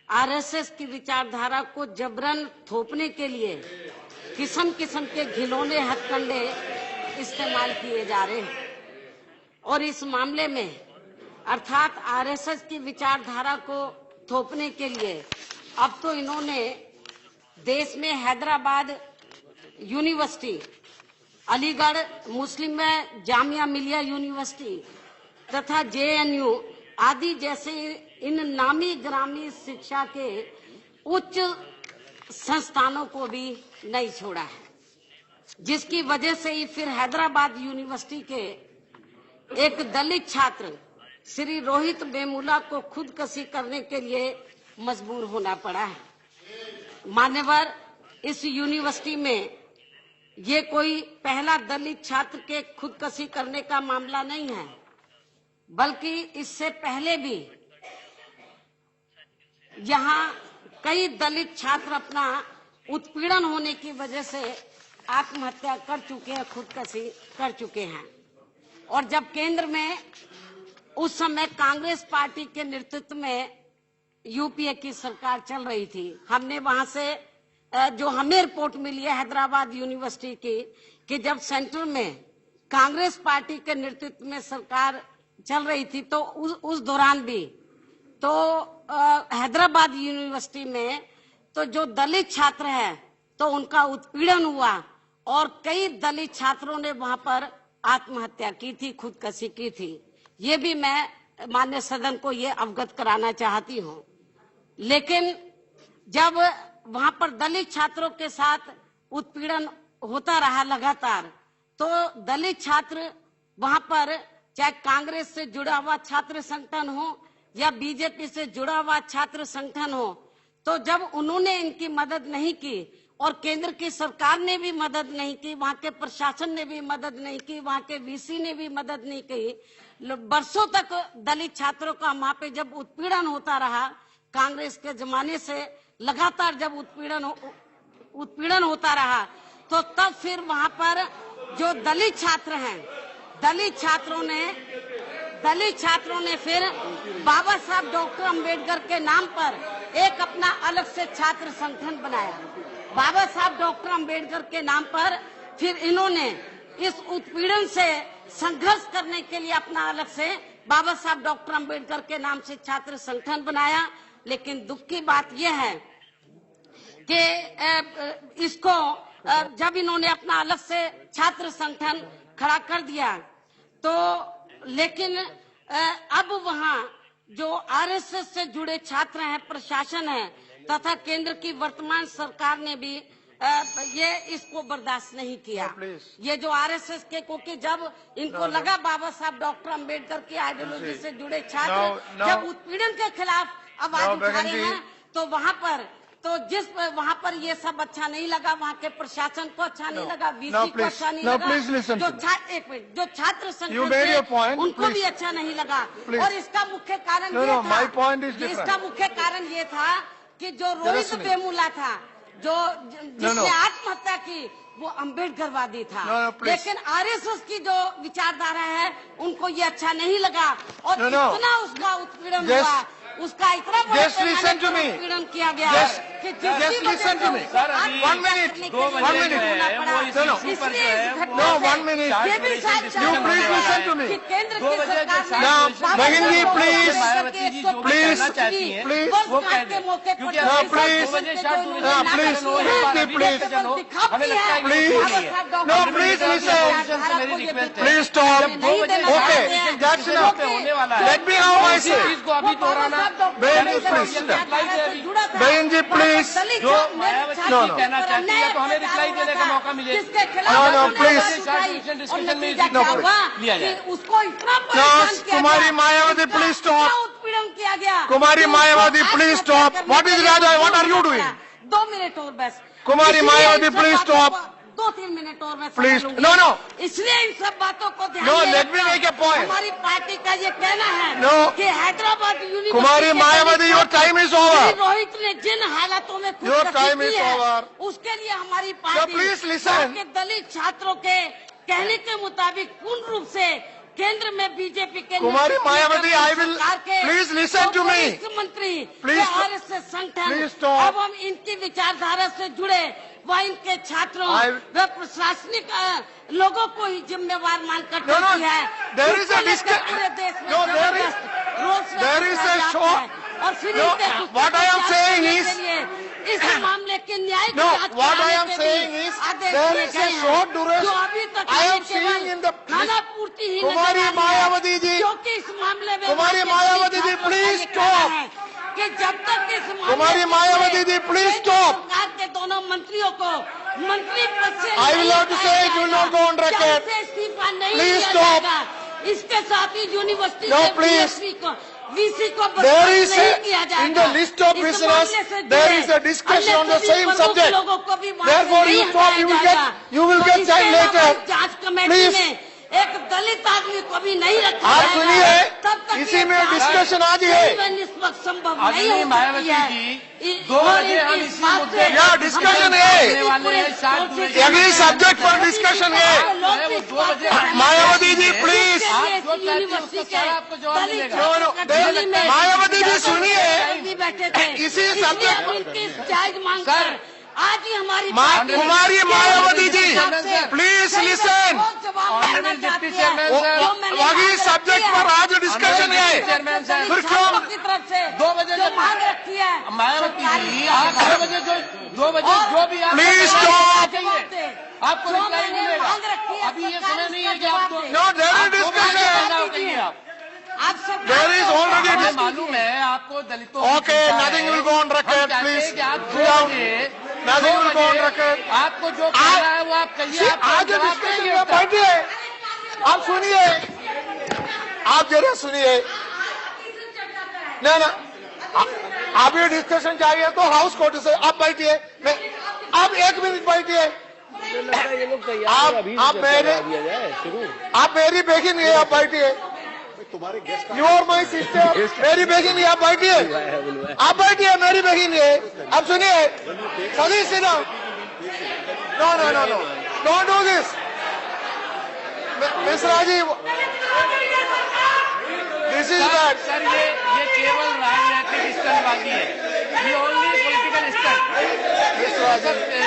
RSS की विचारधारा को जबरन थोपने के लिए किस्म किस्म के घिनौने हथकंडे इस्तेमाल किए जा रहे हैं। और इस मामले में अर्थात आरएसएस की विचारधारा को थोपने के लिए अब तो इन्होंने देश में हैदराबाद यूनिवर्सिटी, अलीगढ़ मुस्लिम में जामिया मिलिया यूनिवर्सिटी तथा जेएनयू आदि जैसे इन नामी ग्रामी शिक्षा के उच्च संस्थानों को भी नहीं छोड़ा है, जिसकी वजह से ही फिर हैदराबाद यूनिवर्सिटी के एक दलित छात्र श्री रोहित वेमुला को खुदकशी करने के लिए मजबूर होना पड़ा है। मान्यवर, इस यूनिवर्सिटी में ये कोई पहला दलित छात्र के खुदकशी करने का मामला नहीं है, बल्कि इससे पहले भी यहाँ कई दलित छात्र अपना उत्पीड़न होने की वजह से आत्महत्या कर चुके हैं, खुदकशी कर चुके हैं। और जब केंद्र में उस समय कांग्रेस पार्टी के नेतृत्व में यूपीए की सरकार चल रही थी, हमने वहां से जो हमें रिपोर्ट मिली है हैदराबाद यूनिवर्सिटी की कि जब सेंटर में कांग्रेस पार्टी के नेतृत्व में सरकार चल रही थी तो उस दौरान भी तो हैदराबाद यूनिवर्सिटी में तो जो दलित छात्र हैं तो उनका उत्पीड़न हुआ और कई दलित छात्रों ने वहां पर आत्महत्या की थी, खुदकशी की थी। ये भी मैं माननीय सदन को ये अवगत कराना चाहती हूँ। लेकिन जब वहां पर दलित छात्रों के साथ उत्पीड़न होता रहा लगातार, तो दलित छात्र वहां पर चाहे कांग्रेस से जुड़ा हुआ छात्र संगठन हो या बीजेपी से जुड़ा हुआ छात्र संगठन हो, तो जब उन्होंने इनकी मदद नहीं की और केंद्र की सरकार ने भी मदद नहीं की, वहां के प्रशासन ने भी मदद नहीं की, वहां के वीसी ने भी मदद नहीं की, बरसों तक दलित छात्रों का वहां पे जब उत्पीड़न होता रहा, कांग्रेस के जमाने से लगातार जब उत्पीड़न होता रहा, तो तब फिर वहां पर जो दलित छात्र हैं, दलित छात्रों ने फिर बाबा साहब डॉक्टर अंबेडकर के नाम पर एक अपना अलग से छात्र संगठन बनाया। बाबा साहब डॉक्टर अंबेडकर के नाम पर फिर इन्होंने इस उत्पीड़न से संघर्ष करने के लिए अपना अलग से बाबा साहब डॉक्टर अंबेडकर के नाम से छात्र संगठन बनाया। लेकिन दुख की बात यह है कि इसको जब इन्होंने अपना अलग से छात्र संगठन खड़ा कर दिया, तो लेकिन अब वहां जो आरएसएस से जुड़े छात्र हैं, प्रशासन है तथा केंद्र की वर्तमान सरकार ने भी ये इसको बर्दाश्त नहीं किया। ये जो आरएसएस के, क्योंकि जब इनको लगा बाबा साहब डॉक्टर अंबेडकर की आइडियोलॉजी से जुड़े छात्र जब उत्पीड़न के खिलाफ आवाज उठा रहे हैं, तो वहां पर ये सब अच्छा नहीं लगा, वहां के प्रशासन को अच्छा नहीं लगा, वीसी को अच्छा नहीं लगा, जो छात्र संगठन उनको भी अच्छा नहीं लगा। और इसका मुख्य कारण ये था कि जो रोहित वेमुला था, जिसने आत्महत्या की, वो अम्बेडकरवादी था। लेकिन आरएसएस की जो विचारधारा है उनको ये अच्छा नहीं लगा और इतना उसका उत्पीड़न हुआ, उसका इतना बड़ा उत्पीड़न किया गया कि जिसकी वजह से 1 minute, ये भी शायद केंद्र की सरकार बहन जी प्लीज के मौके please stop. Okay, that's enough. Let me how I से बहन जी प्लीज कहना चाहती है तो हमें रिप्लाई देने का मौका मिलेगा। नो प्लीज लिया जाए। उसको इतना कुमारी मायावती प्लीज स्टॉप। उत्पीड़न किया गया। Kumari Mayawati please stop. What is Raja, what are you doing? 2 minute और बस। Kumari Mayawati please stop. 2-3 minute और मैं प्लीज। नो इसलिए इन सब बातों को ध्यान no, let me make a point. हमारी पार्टी का ये कहना है कि Hyderabad university, Kumari Mayawati, your time is over. Rohit ने जिन हालातों में योर टाइम इज ओवर, उसके लिए हमारी पार्टी प्लीज लिसन। दलित छात्रों के कहने के मुताबिक पूर्ण रूप से केंद्र में बीजेपी के कुमारी मायावती, I will सरकार के please listen to me. मंत्री Please आरएसएस संगठन please stop. अब हम इनकी विचारधारा से जुड़े व इनके छात्रों व प्रशासनिक लोगों को ही जिम्मेवार मानकर चलती है। there is a पूरे देश में No, there is a show. और फिर No, what I am saying is इस मामले के न्यायिक No, जांच what I कराने am के saying भी is आदेश there दिए is a गए हैं, short duration. जो अभी तक I am केवल seeing in the खानापूर्ति ही नजर कुमारी आ रही है, मायावती जी, क्योंकि इस मामले में कुमारी भारतीय मायावती जी, जनता पार्टी please का ये कहना stop. है कि जब तक इस मामले कुमारी से मायावती जुड़े जी, please केंद्र stop. सरकार के दोनों मंत्रियों को मंत्री पद से I will नहीं have to say it will not go on हटाया record. जाएगा, जब से इस्तीफा नहीं Please दिया stop. जाएगा, इसके साथ ही यूनिवर्सिटी No, से please. BSc को VC को There बर्खास्त is नहीं a, किया जाएगा। in the list of इस prisoners, मामले से there जुड़े is a discussion अन्य on the सभी same प्रमुख subject. लोगों को भी वहाँ से Therefore, नहीं you stop, हटाया जाएगा। you will तो get इसके time अलावा later. जांच कमेटी Please. में एक दलित आदमी को भी नहीं रखा आप जाएगा। सुनिए, तब तक इसी ये में जांच discussion आज ही है। सही व निष्पक्ष संभव नहीं आदरणीय हो सकती मायावती है। जी, 2 बजे हम इसी मुद्दे पर Yeah, discussion है। करने वाले हैं, शायद दूसरे- Every subject पर discussion है। मायावती जी, please. आप जो चाहती हैं उसका सारा आपको जवाब मिलेगा। No, no, मायावती जी, सुनिए। बैठे थे इसी subject पर- जायज मांग कर आज ही हमारी कुमारी Mayawati ji, please listen. Honourable deputy chairman sir, वही सब्जेक्ट पर आज डिस्कशन है। चेयरमैन साहब, फिर क्यों? की तरफ से 2 बजे जो मांग रखी है मायावती जी, आप 2 बजे जो भी आप Please stop. आपको रिप्लाई मिलेगा। अभी ये समय नहीं है कि आप No, there is discussion. कहिए आप। आप सब There is already हमें discussion. मालूम है आपको दलितों की Okay, चिंता nothing है। will go on record, हम चाहते please. हैं कि आप Sit down. 2 बजे Nothing will go on record. आपको जो कहना है वो आप कहिए। आप आज जवाब डिस्कशन देंगे में उसका। बैठिए, आप सुनिए, आप जरा सुनिए। ना आप ये डिस्कशन चाहिए तो हाउस कोर्ट से आप बैठिए, आप 1 मिनट बैठिए। आप मेरी बहन है, आप बैठिए। यू आर माई सिस्टर, मेरी बहन है, आप बैठिए। आप बैठिए, मेरी बहन है। आप सुनिए, सभी सुनो। No no no no, don't do this miss Rajiv, this is bad. Sir ये केवल राजनीतिक स्टंटबाजी है, ये ओनली पॉलिटिकल स्टंट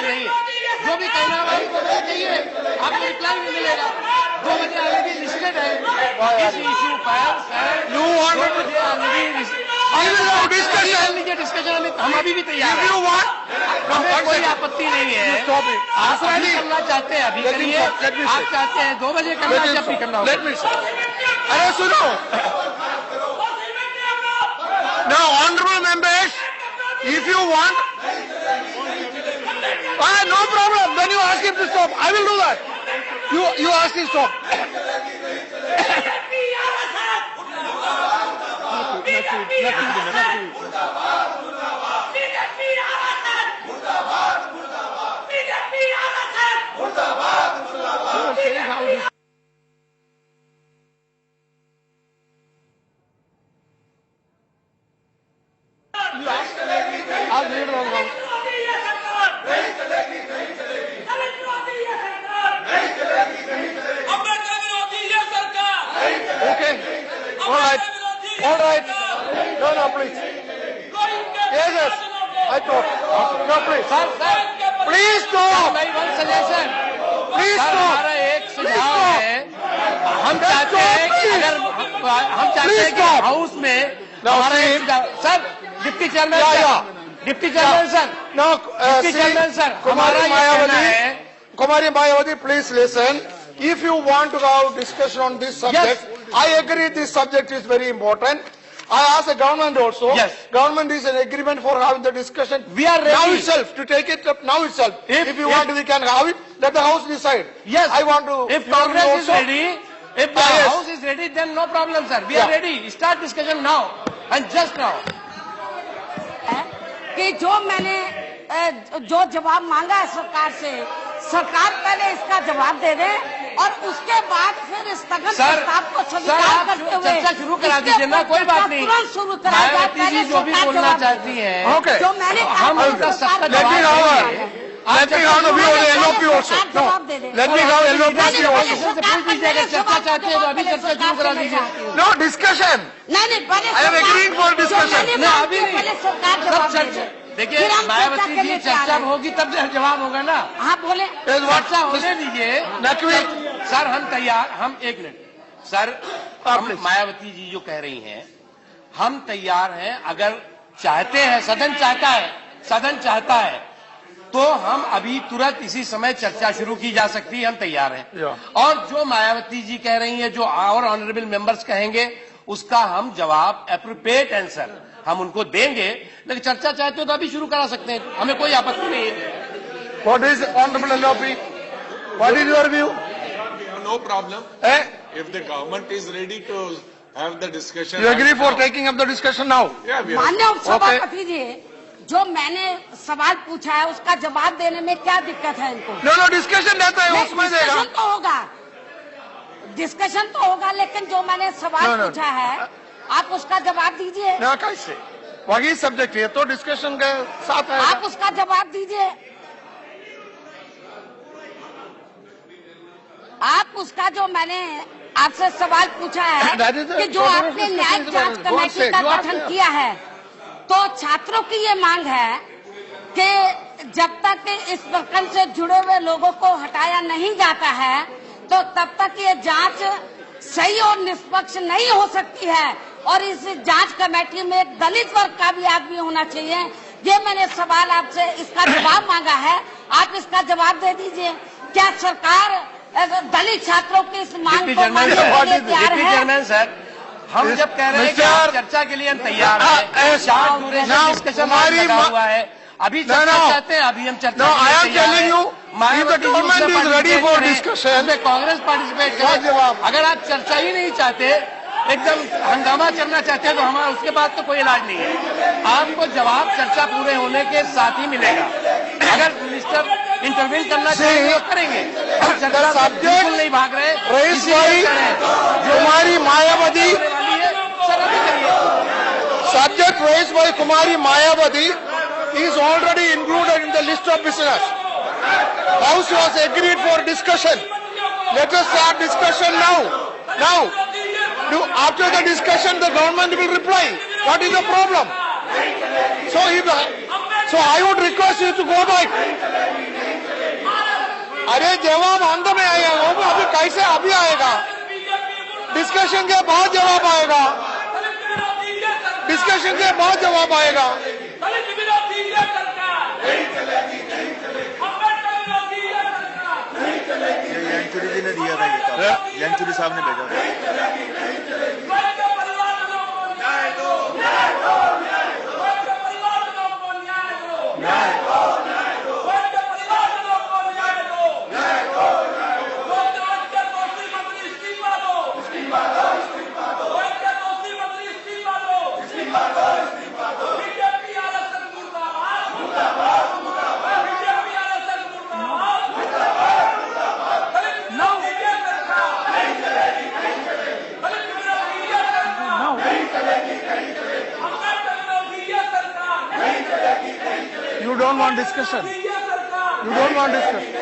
नहीं। जो भी कहना है वही को कहिए, आपको रिप्लाई भी मिलेगा। 2 बजे ऑलरेडी लिस्टेड है इस इशू पर सर। You want 2 बजे ऑलरेडी डिस्कशन में हम अभी भी तैयार हैं। हमें कोई आपत्ति नहीं है। आप अभी करना चाहते हैं अभी करिए, आप चाहते हैं 2 बजे करना जब भी करना होगा। अरे सुनो, now honorable members, if you want, no problem, then you ask him to stop. I will do that. You ask him to stop. I'll leave it alone. Okay. All right. No, please. Yes. I talk. No, please. Please stop. One suggestion, Please sir stop. हमारा एक सुझाव है। हम चाहते हैं कि अगर हम चाहते हैं कि हाउस में हमारा एक सुझाव, sir deputy chairman sir, deputy chairman sir, Now, deputy chairman sir, हमारा ये कहना है। Kumari Mayawati, please listen. If you want to have discussion on this subject, I agree this subject is very important. I asked the government also. Yes. Government is an agreement for having the discussion. We are ready. Now itself, to take it up now itself. If you want, we can have it. Let the house decide. Yes. I want to. If you want to Congress is also- ready, if the Yes. house is ready, then no problem, sir. We are Yeah. ready. Start discussion now and just now. कि जो मैंने जो जवाब मांगा है सरकार से, सरकार पहले इसका जवाब दे दे और उसके बाद फिर स्थगन सर, प्रस्ताव को सर स्वीकार आप करते हुए चर्चा शुरू करा इसके दीजिए ना, ऊपर कोई बात चर्चा नहीं। तुरंत शुरू कराया जाए। मायावती जी पहले जो भी सरकार बोलना जवाब दे। चाहती हैं, Okay. जो मैंने कहा हम था, उनका सरकार सबका Let me जवाब know. देंगे। Let me have the view of the LOP also. No. Let me have LOP also. से पूछ लीजिए, अगर चर्चा चाहते हैं तो अभी चर्चा शुरू करा दीजिए। No discussion. नहीं पहले I am agreeing for discussion. नहीं, अभी नहीं। पहले सरकार सब जवाब चर्चा, दे। देखिए फिर हम मायावती के जी लिए चर्चा तैयार हैं। होगी तब जवाब होगा ना। हाँ बोले। चर्चा होने दीजिए। नकवी। सर हम तैयार, हम एक मिनट सर, हम मायावती जी जो कह रही हैं, हम तैयार हैं। अगर चाहते हैं, सदन चाहता है तो हम अभी तुरंत इसी समय चर्चा शुरू की जा सकती है, हम तैयार हैं। और जो मायावती जी कह रही हैं, जो और ऑनरेबल मेंबर्स कहेंगे, उसका हम जवाब एप्रोप्रिएट आंसर हम उनको देंगे। लेकिन चर्चा चाहते हो तो अभी शुरू करा सकते हैं, हमें कोई आपत्ति नहीं है। What is honorable LOP? What is your view? No problem. If the government is ready to have the discussion. You agree for now. taking up the discussion now? Yeah, we are. माननीय उपसभापति जी, जो मैंने सवाल पूछा है उसका जवाब देने में क्या दिक्कत है इनको? No, discussion रहता है, उसमें देगा। डिस्कशन तो होगा, लेकिन जो मैंने सवाल पूछा है आप उसका जवाब दीजिए। ना कैसे? वही सब्जेक्ट है तो डिस्कशन के साथ है। आप उसका जवाब दीजिए। आप उसका जो मैंने आपसे सवाल पूछा है कि जो आपने न्यायिक जांच कमेटी का गठन किया है, तो छात्रों की ये मांग है कि जब तक इस प्रकरण से जुड़े हुए लोगों को हटाया नहीं जाता है तो तब तक ये जांच सही और निष्पक्ष नहीं हो सकती है। और इस जांच कमेटी में एक दलित वर्ग का भी आदमी होना चाहिए। ये मैंने सवाल आपसे इसका जवाब मांगा है, आप इसका जवाब दे दीजिए। क्या सरकार दलित छात्रों की इस मांग को मानने के लिए तैयार है? चेयरमैन सर, हम जब कह रहे हैं कि आप चर्चा के लिए हम तैयार हैं, शार्ट ड्यूरेशन डिस्कशन लगा हुआ है, अभी चर्चा चाहते हैं, अभी हम चर्चा No, I am telling you, if the government is ready for discussion, Congress participate करें। अगर आप चर्चा ही नहीं चाहते, एकदम हंगामा करना चाहते हैं, तो हमारा उसके बाद तो कोई इलाज नहीं है। आपको जवाब चर्चा पूरे होने के साथ ही मिलेगा। अगर मिनिस्टर इंटरवीन करना चाहेंगे तो करेंगे, हम चर्चा से बिल्कुल नहीं भाग रहे। रईस भाई, कुमारी मायावती, सर अभी करिए। subject raised by Kumari Mayawati is already included in the list of business. House was agreed for discussion. Let us start discussion now. After the discussion, the government will reply. What is the problem? So I would request you to go back. अरे जवाब अंत में आएगा, वो अभी कैसे अभी आएगा? डिस्कशन के बाद जवाब आएगा। डिस्कशन के बाद जवाब आएगा। यंचुरी जी ने दिया था ये काम, यंचुरी साहब ने भेजा था। You don't want discussion. You don't want discussion.